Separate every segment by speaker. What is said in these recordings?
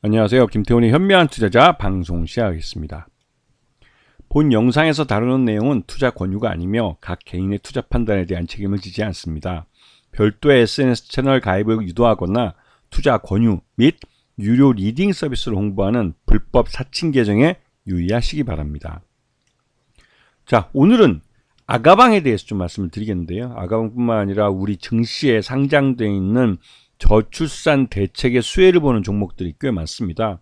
Speaker 1: 안녕하세요. 김태훈의 현명한 투자자 방송 시작하겠습니다. 본 영상에서 다루는 내용은 투자 권유가 아니며 각 개인의 투자 판단에 대한 책임을 지지 않습니다. 별도의 SNS 채널 가입을 유도하거나 투자 권유 및 유료 리딩 서비스를 홍보하는 불법 사칭 계정에 유의하시기 바랍니다. 자, 오늘은 아가방에 대해서 좀 말씀을 드리겠는데요. 아가방뿐만 아니라 우리 증시에 상장되어 있는 저출산 대책의 수혜를 보는 종목들이 꽤 많습니다.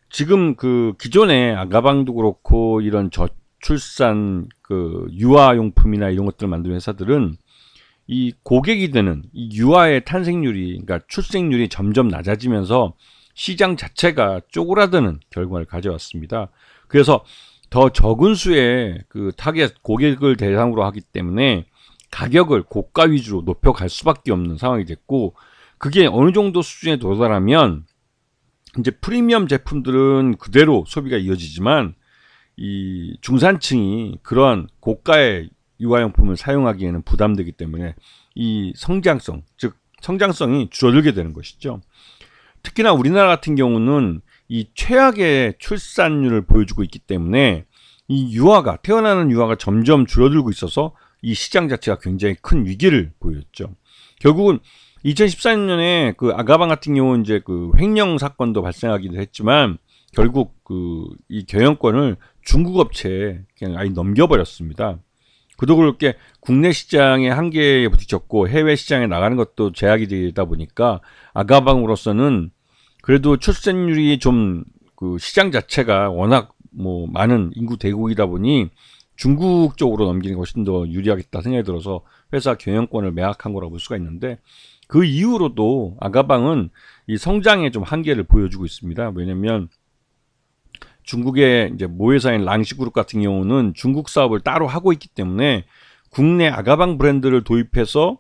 Speaker 1: 지금 그 기존에 아가방도 그렇고 이런 저출산 그 유아용품이나 이런 것들을 만드는 회사들은 이 고객이 되는 이 유아의 탄생률이, 그러니까 출생률이 점점 낮아지면서 시장 자체가 쪼그라드는 결과를 가져왔습니다. 그래서 더 적은 수의 그 타겟 고객을 대상으로 하기 때문에 가격을 고가 위주로 높여갈 수밖에 없는 상황이 됐고, 그게 어느 정도 수준에 도달하면 이제 프리미엄 제품들은 그대로 소비가 이어지지만 이 중산층이 그러한 고가의 유아용품을 사용하기에는 부담되기 때문에 이 성장성, 즉 성장성이 줄어들게 되는 것이죠. 특히나 우리나라 같은 경우는 이 최악의 출산율을 보여주고 있기 때문에 이 유아가, 태어나는 유아가 점점 줄어들고 있어서 이 시장 자체가 굉장히 큰 위기를 보였죠. 결국은 2014년에 그 아가방 같은 경우는 이제 그 횡령 사건도 발생하기도 했지만 결국 그 이 경영권을 중국 업체에 그냥 아예 넘겨버렸습니다. 그도 그렇게 국내 시장의 한계에 부딪혔고 해외 시장에 나가는 것도 제약이 되다 보니까 아가방으로서는 그래도 출산율이 좀 그 시장 자체가 워낙 뭐 많은 인구 대국이다 보니 중국 쪽으로 넘기는 것이 훨씬 더 유리하겠다 생각이 들어서 회사 경영권을 매각한 거라고 볼 수가 있는데, 그 이후로도 아가방은 이 성장에 좀 한계를 보여주고 있습니다. 왜냐면 중국의 이제 모회사인 랑시그룹 같은 경우는 중국 사업을 따로 하고 있기 때문에 국내 아가방 브랜드를 도입해서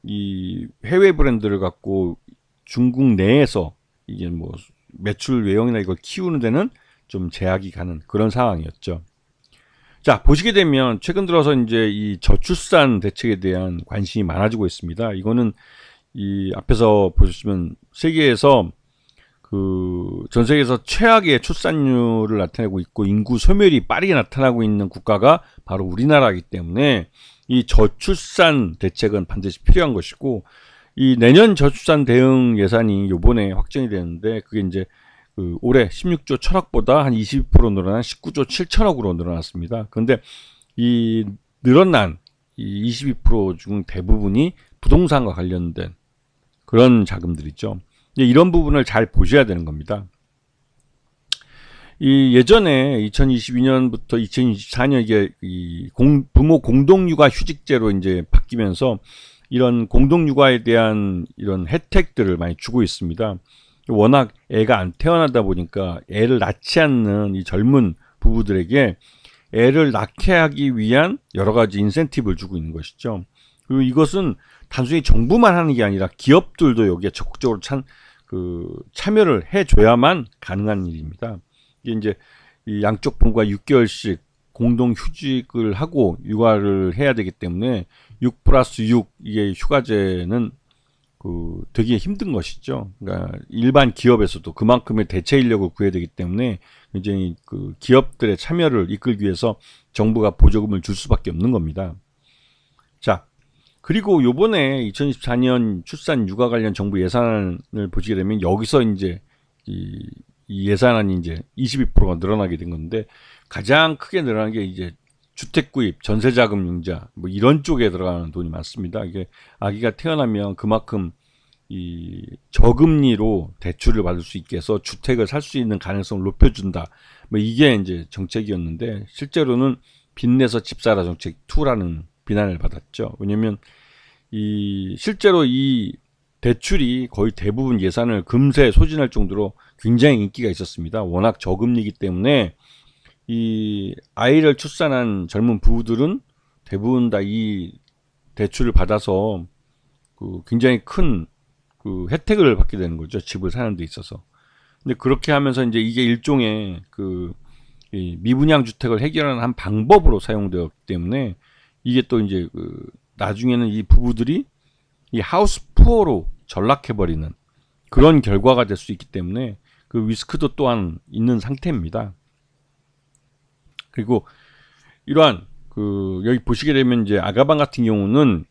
Speaker 1: 이 해외 브랜드를 갖고 중국 내에서 이게 뭐 매출 외형이나 이걸 키우는 데는 좀 제약이 가는 그런 상황이었죠. 자, 보시게 되면 최근 들어서 이제 이 저출산 대책에 대한 관심이 많아지고 있습니다. 이거는 이 앞에서 보시면 세계에서 그 전 세계에서 최악의 출산율을 나타내고 있고 인구 소멸이 빠르게 나타나고 있는 국가가 바로 우리나라이기 때문에 이 저출산 대책은 반드시 필요한 것이고, 이 내년 저출산 대응 예산이 요번에 확정이 되는데 그게 이제 그 올해 16조 1천억보다 한 22% 늘어난 19조 7천억으로 늘어났습니다. 그런데 이 늘어난 이 22% 중 대부분이 부동산과 관련된 그런 자금들이죠. 이런 부분을 잘 보셔야 되는 겁니다. 이 예전에 2022년부터 2024년 이게 이 부모 공동육아 휴직제로 이제 바뀌면서 이런 공동육아에 대한 이런 혜택들을 많이 주고 있습니다. 워낙 애가 안 태어나다 보니까 애를 낳지 않는 이 젊은 부부들에게 애를 낳게 하기 위한 여러 가지 인센티브를 주고 있는 것이죠. 그리고 이것은 단순히 정부만 하는 게 아니라 기업들도 여기에 적극적으로 참여를 해줘야만 가능한 일입니다. 이게 이제 이 양쪽 부부가 6개월씩 공동 휴직을 하고 육아를 해야 되기 때문에 6+6 이게 휴가제는 그 되게 힘든 것이죠. 그러니까 일반 기업에서도 그만큼의 대체 인력을 구해야 되기 때문에 굉장히 그 기업들의 참여를 이끌기 위해서 정부가 보조금을 줄 수밖에 없는 겁니다. 자, 그리고 요번에 2024년 출산 육아 관련 정부 예산을 보시게 되면 여기서 이제 이 예산안이 이제 22%가 늘어나게 된 건데, 가장 크게 늘어난 게 이제 주택구입, 전세자금 융자 뭐 이런 쪽에 들어가는 돈이 많습니다. 이게 아기가 태어나면 그만큼 이 저금리로 대출을 받을 수 있게 해서 주택을 살 수 있는 가능성을 높여준다. 뭐 이게 이제 정책이었는데 실제로는 빚내서 집사라 정책 2라는 비난을 받았죠. 왜냐면 이 실제로 이 대출이 거의 대부분 예산을 금세 소진할 정도로 굉장히 인기가 있었습니다. 워낙 저금리이기 때문에 이 아이를 출산한 젊은 부부들은 대부분 다 이 대출을 받아서 그 굉장히 큰 그 혜택을 받게 되는 거죠. 집을 사는 데 있어서. 근데 그렇게 하면서 이제 이게 일종의 그 이 미분양 주택을 해결하는 한 방법으로 사용되었기 때문에 이게 또 이제 그 나중에는 이 부부들이 이 하우스 푸어로 전락해버리는 그런 결과가 될 수 있기 때문에 그 리스크도 또한 있는 상태입니다. 그리고 이러한 여기 보시게 되면 이제 아가방 같은 경우는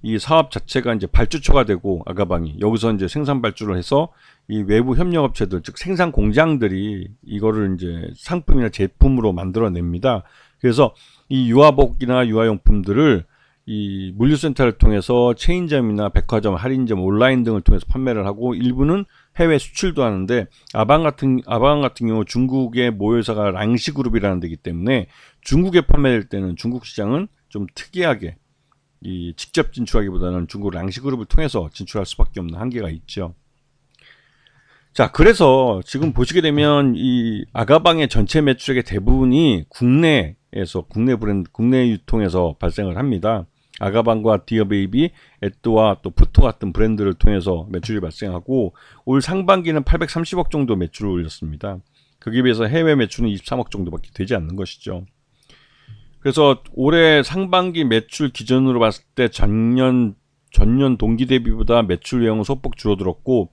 Speaker 1: 이 사업 자체가 이제 발주처가 되고, 아가방이 여기서 이제 생산 발주를 해서 이 외부 협력업체들, 즉 생산 공장들이 이거를 이제 상품이나 제품으로 만들어냅니다. 그래서 이 유아복이나 유아용품들을 이 물류센터를 통해서 체인점이나 백화점, 할인점, 온라인 등을 통해서 판매를 하고, 일부는 해외 수출도 하는데, 아방 같은 경우 중국의 모회사가 랑시그룹이라는 데이기 때문에 중국에 판매될 때는 중국 시장은 좀 특이하게 이 직접 진출하기보다는 중국 랑시그룹을 통해서 진출할 수밖에 없는 한계가 있죠. 자, 그래서 지금 보시게 되면 이 아가방의 전체 매출액의 대부분이 국내에서, 국내 유통에서 발생을 합니다. 아가방과 디어베이비, 에뚜와 또 푸토 같은 브랜드를 통해서 매출이 발생하고, 올 상반기는 830억 정도 매출을 올렸습니다. 거기에 비해서 해외 매출은 23억 정도밖에 되지 않는 것이죠. 그래서 올해 상반기 매출 기준으로 봤을 때 전년 동기 대비보다 매출 내용은 소폭 줄어들었고,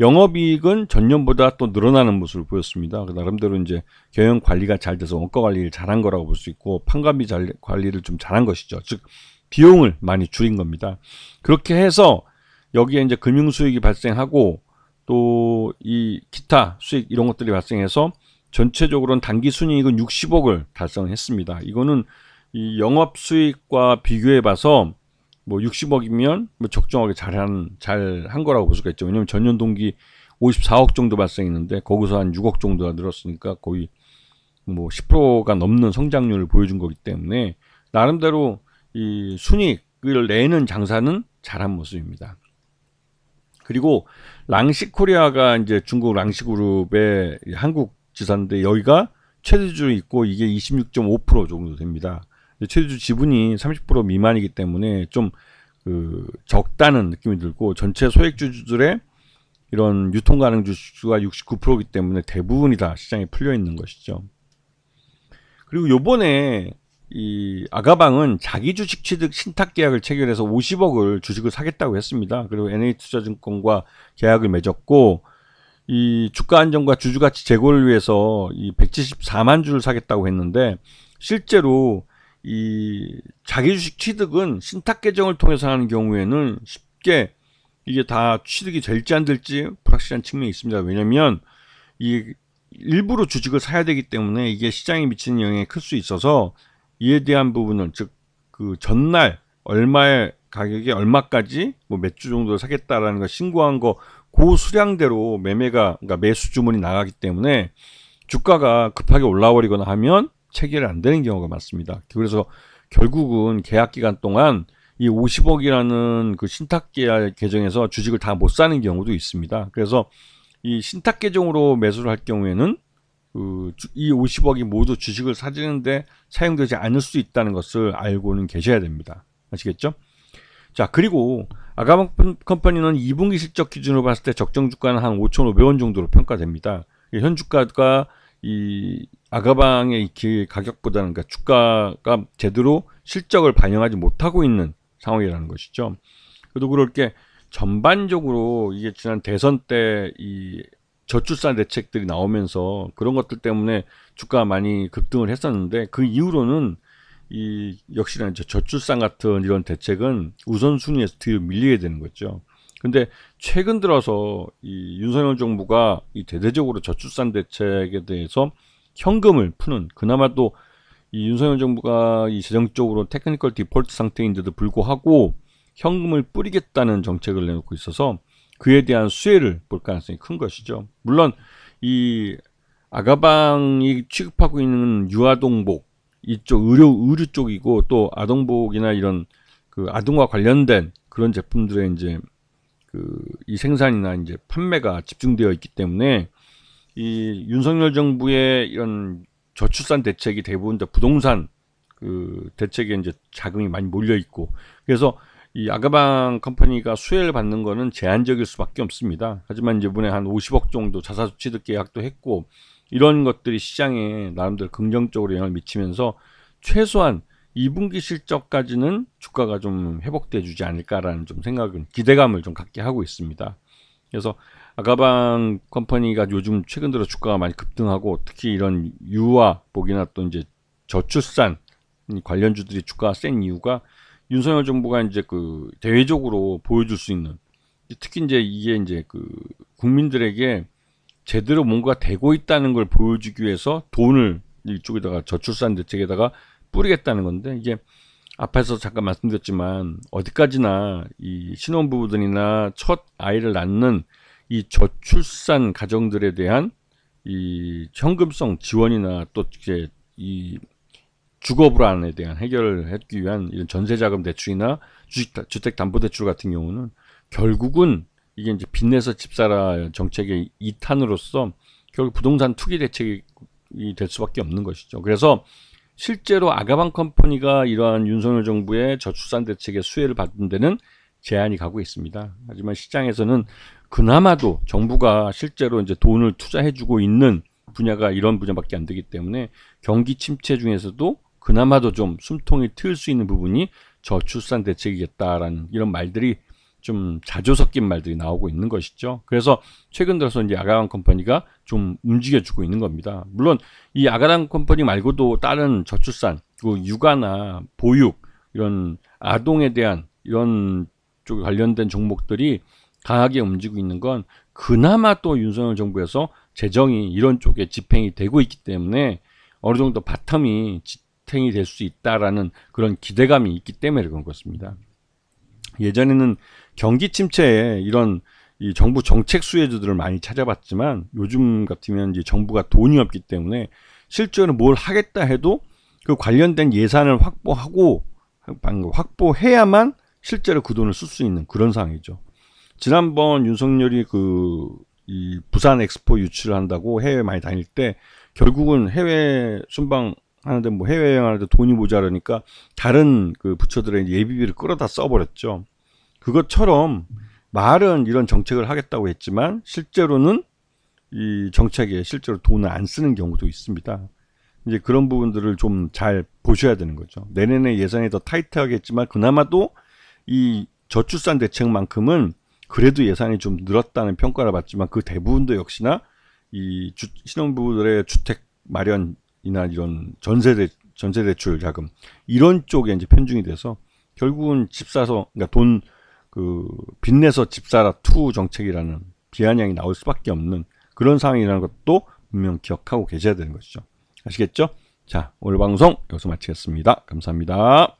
Speaker 1: 영업이익은 전년보다 또 늘어나는 모습을 보였습니다. 나름대로 이제 경영 관리가 잘 돼서 원가 관리를 잘한 거라고 볼 수 있고, 판관비 관리를 좀 잘한 것이죠. 즉 비용을 많이 줄인 겁니다. 그렇게 해서 여기에 이제 금융 수익이 발생하고, 또 이 기타 수익 이런 것들이 발생해서 전체적으로는 단기 순이익은 60억을 달성했습니다. 이거는 이 영업 수익과 비교해 봐서 뭐 60억이면 뭐 적정하게 잘한 거라고 볼 수가 있죠. 왜냐면 전년 동기 54억 정도 발생했는데 거기서 한 6억 정도가 늘었으니까 거의 뭐 10%가 넘는 성장률을 보여준 거기 때문에 나름대로 이 순이익을 내는 장사는 잘한 모습입니다. 그리고 랑시코리아가 이제 중국 랑시그룹의 한국 지사인데, 여기가 최대주주 있고 이게 26.5% 정도 됩니다. 최대주 지분이 30% 미만이기 때문에 좀 적다는 느낌이 들고, 전체 소액주주들의 이런 유통 가능 주수가 69%이기 때문에 대부분이 다 시장에 풀려 있는 것이죠. 그리고 요번에 이 아가방은 자기 주식 취득 신탁 계약을 체결해서 50억을 주식을 사겠다고 했습니다. 그리고 NH투자증권과 계약을 맺었고, 이 주가 안정과 주주 가치 제고를 위해서 이 174만 주를 사겠다고 했는데, 실제로 이 자기 주식 취득은 신탁 계정을 통해서 하는 경우에는 쉽게 이게 다 취득이 될지 안 될지 불확실한 측면이 있습니다. 왜냐면 이 일부러 주식을 사야 되기 때문에 이게 시장에 미치는 영향이 클 수 있어서, 이에 대한 부분은 즉 그 전날 얼마의 가격이 얼마까지 뭐 몇 주 정도 사겠다라는 거 신고한 거 그 수량대로 그러니까 매수 주문이 나가기 때문에 주가가 급하게 올라버리거나 하면 체결이 안 되는 경우가 많습니다. 그래서 결국은 계약 기간 동안 이 50억이라는 그 신탁 계약 계정에서 주식을 다 못 사는 경우도 있습니다. 그래서 이 신탁 계정으로 매수를 할 경우에는 이 50억이 모두 주식을 사지는데 사용되지 않을 수 있다는 것을 알고는 계셔야 됩니다. 아시겠죠? 자, 그리고 아가방 컴퍼니는 2분기 실적 기준으로 봤을 때 적정 주가는 한 5,500원 정도로 평가됩니다. 현 주가가 이 아가방의 가격보다는, 그러니까 주가가 제대로 실적을 반영하지 못하고 있는 상황이라는 것이죠. 그래도 그렇게 전반적으로 이게 지난 대선 때 이 저출산 대책들이 나오면서 그런 것들 때문에 주가가 많이 급등을 했었는데, 그 이후로는 이 역시나 이제 저출산 같은 이런 대책은 우선순위에서 뒤로 밀리게 되는 거죠. 근데 최근 들어서 이 윤석열 정부가 이 대대적으로 저출산 대책에 대해서 현금을 푸는, 그나마도 이 윤석열 정부가 이 재정적으로 테크니컬 디폴트 상태인데도 불구하고 현금을 뿌리겠다는 정책을 내놓고 있어서 그에 대한 수혜를 볼 가능성이 큰 것이죠. 물론 이 아가방이 취급하고 있는 유아동복 이쪽 의류 쪽이고, 또 아동복이나 이런 그 아동과 관련된 그런 제품들의 이제 이 생산이나 이제 판매가 집중되어 있기 때문에 이 윤석열 정부의 이런 저출산 대책이 대부분 다 부동산 대책에 이제 자금이 많이 몰려 있고, 그래서 이 아가방 컴퍼니가 수혜를 받는 거는 제한적일 수밖에 없습니다. 하지만 이제 이번에 한 50억 정도 자사주 취득 계약도 했고, 이런 것들이 시장에 나름대로 긍정적으로 영향을 미치면서 최소한 2분기 실적까지는 주가가 좀 회복돼 주지 않을까라는 좀 기대감을 좀 갖게 하고 있습니다. 그래서 아가방 컴퍼니가 요즘 최근 들어 주가가 많이 급등하고 특히 이런 유아복이나 또 이제 저출산 관련주들이 주가가 센 이유가 윤석열 정부가 이제 그 대외적으로 보여줄 수 있는, 특히 이제 이게 이제 그 국민들에게 제대로 뭔가 되고 있다는 걸 보여주기 위해서 돈을 이쪽에다가 저출산 대책에다가 뿌리겠다는 건데, 이게 앞에서 잠깐 말씀드렸지만 어디까지나 이 신혼부부들이나 첫 아이를 낳는 이 저출산 가정들에 대한 이 현금성 지원이나 또 이제 이 주거 불안에 대한 해결을 하기 위한 이런 전세자금 대출이나 주택담보대출 같은 경우는 결국은 이게 이제 빚내서 집 사라 정책의 이탄으로서 결국 부동산 투기 대책이 될 수밖에 없는 것이죠. 그래서 실제로 아가방 컴퍼니가 이러한 윤석열 정부의 저출산 대책의 수혜를 받은 데는 제한이 가고 있습니다. 하지만 시장에서는 그나마도 정부가 실제로 이제 돈을 투자해주고 있는 분야가 이런 분야밖에 안 되기 때문에 경기 침체 중에서도 그나마도 좀 숨통이 트일 수 있는 부분이 저출산 대책이겠다라는 이런 말들이 좀 자조 섞인 말들이 나오고 있는 것이죠. 그래서 최근 들어서 이제 아가방 컴퍼니가 좀 움직여주고 있는 겁니다. 물론 이 아가방 컴퍼니 말고도 다른 저출산, 육아나 보육, 이런 아동에 대한 이런 쪽 관련된 종목들이 강하게 움직이고 있는 건 그나마 또 윤석열 정부에서 재정이 이런 쪽에 집행이 되고 있기 때문에 어느 정도 바텀이 지탱이 될 수 있다라는 그런 기대감이 있기 때문에 그런 것입니다. 예전에는 경기 침체에 이런 이 정부 정책 수혜주들을 많이 찾아봤지만 요즘 같으면 이제 정부가 돈이 없기 때문에 실제로 뭘 하겠다 해도 그 관련된 예산을 확보해야만 실제로 그 돈을 쓸 수 있는 그런 상황이죠. 지난번 윤석열이 이 부산 엑스포 유치를 한다고 해외 많이 다닐 때 결국은 해외 순방하는데 뭐 해외 여행하는데 돈이 모자라니까 다른 그 부처들의 예비비를 끌어다 써버렸죠. 그것처럼 말은 이런 정책을 하겠다고 했지만 실제로는 이 정책에 실제로 돈을 안 쓰는 경우도 있습니다. 이제 그런 부분들을 좀 잘 보셔야 되는 거죠. 내년에 예산이 더 타이트하겠지만 그나마도 이 저출산 대책만큼은 그래도 예산이 좀 늘었다는 평가를 받지만 그 대부분도 역시나 이 신혼부부들의 주택 마련이나 이런 전세대출 자금 이런 쪽에 이제 편중이 돼서 결국은 집 사서 그러니까 빚내서 집 사라 투 정책이라는 비아냥이 나올 수밖에 없는 그런 상황이라는 것도 분명 기억하고 계셔야 되는 것이죠. 아시겠죠? 자, 오늘 방송 여기서 마치겠습니다. 감사합니다.